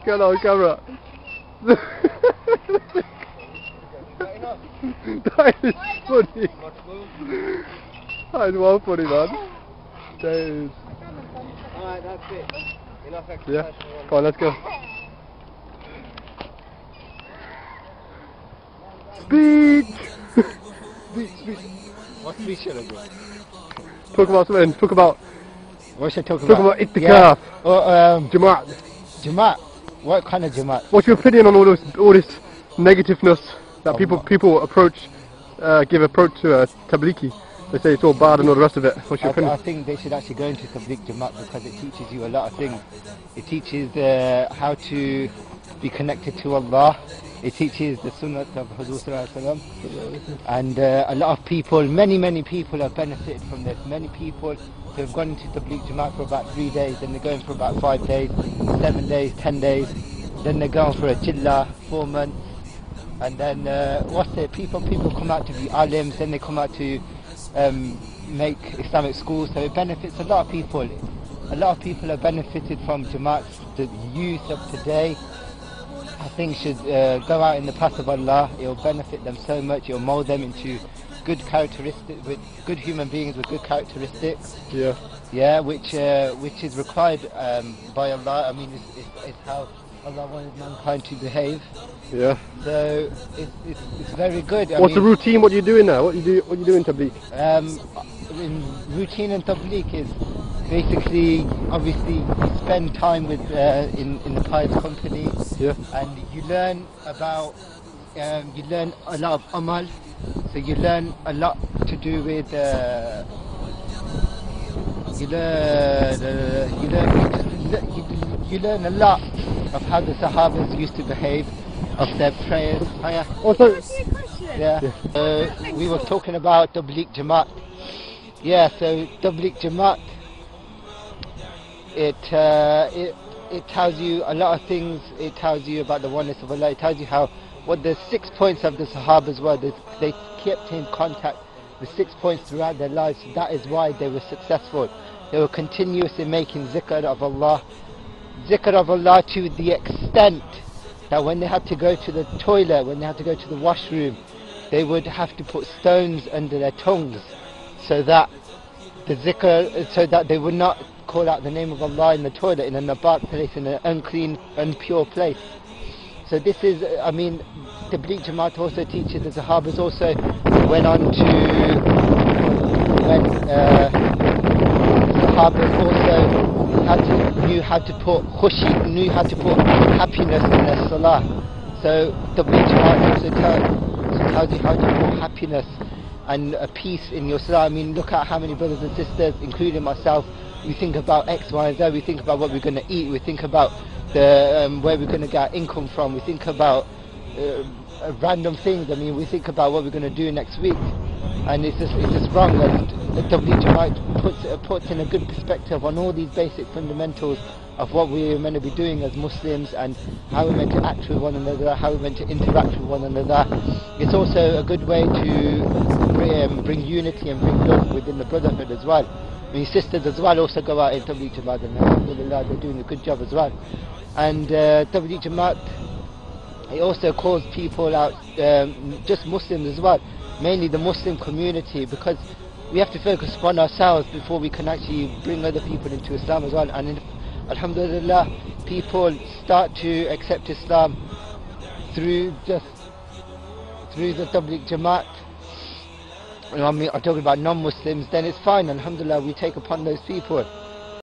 Get on camera. That is funny. That is well funny, man. That is. Alright, that's it. Enough exercise. Yeah. Come on, let's go. Speech! Speech. What speech should I do? Talk about something. Talk about. What should I talk Talk about? about itikaf. Oh, Jamaat. Jamaat. What kind of Jamaat? What's your opinion on all this negativeness that people approach, give approach to Tablighi? They say it's all bad and all the rest of it. What's your opinion? I think they should actually go into Tabligh Jamaat because it teaches you a lot of things. It teaches how to be connected to Allah. It teaches the Sunnah of Rasulullah, and a lot of people, many people have benefited from this. Many people who have gone into Tabligh Jamaat for about 3 days, then they're going for about 5 days, 7 days, 10 days, then they're going for a Jillah, 4 months, and then people come out to be alims, then they come out to make Islamic schools, so it benefits a lot of people. A lot of people have benefited from Jamaats. The youth of today, I think, should go out in the path of Allah. It will benefit them so much. It will mould them into good characteristics, with good human beings with good characteristics. Yeah, which is required by Allah. I mean, it's how Allah wanted mankind to behave. Yeah. So it's very good. What's the routine? What are you doing now? What you do in Tabligh? In routine in Tabligh is basically, obviously, you spend time with in the pious company. Yeah. And you learn about you learn a lot of amal. So you learn a lot to do with you learn a lot of how the Sahabas used to behave, of their prayers. Oh, sorry. Yeah. We were talking about Tabligh Jamaat. Yeah. So Tabligh Jamaat, it tells you a lot of things. It tells you about the oneness of Allah. It tells you what the 6 points of the Sahabas were. They kept in contact the 6 points throughout their lives. That is why they were successful. They were continuous in making zikr of Allah. Zikr of Allah to the extent that when they had to go to the toilet, when they had to go to the washroom, they would have to put stones under their tongues so that the zikr, so that they would not call out the name of Allah in the toilet, in a nabat place, in an unclean, impure place. So this is, I mean, Tabligh Jamaat also teaches, the Sahabas also went on to, Sahabas also knew how to put khushi, knew how to put happiness in their salah. So Tabligh Jamaat also tells you how to put happiness and a peace in your salah. I mean, look at how many brothers and sisters, including myself, we think about X, Y, and Z. We think about what we're going to eat. We think about where we're going to get our income from. We think about random things. I mean, we think about what we're going to do next week, and it's just wrong. And the Tabligh Jamaat puts in a good perspective on all these basic fundamentals of what we're meant to be doing as Muslims, and how we're meant to act with one another, how we're meant to interact with one another. It's also a good way to bring unity and bring love within the brotherhood as well. My sisters as well also go out in Tabligh Jamaat, and alhamdulillah, they're doing a good job as well. And Tabligh Jamaat, it also calls people out, just Muslims as well, mainly the Muslim community, because we have to focus upon ourselves before we can actually bring other people into Islam as well. And alhamdulillah, people start to accept Islam through the Tabligh Jamaat. I mean, I'm talking about non-Muslims, then it's fine. Alhamdulillah, we take upon those people.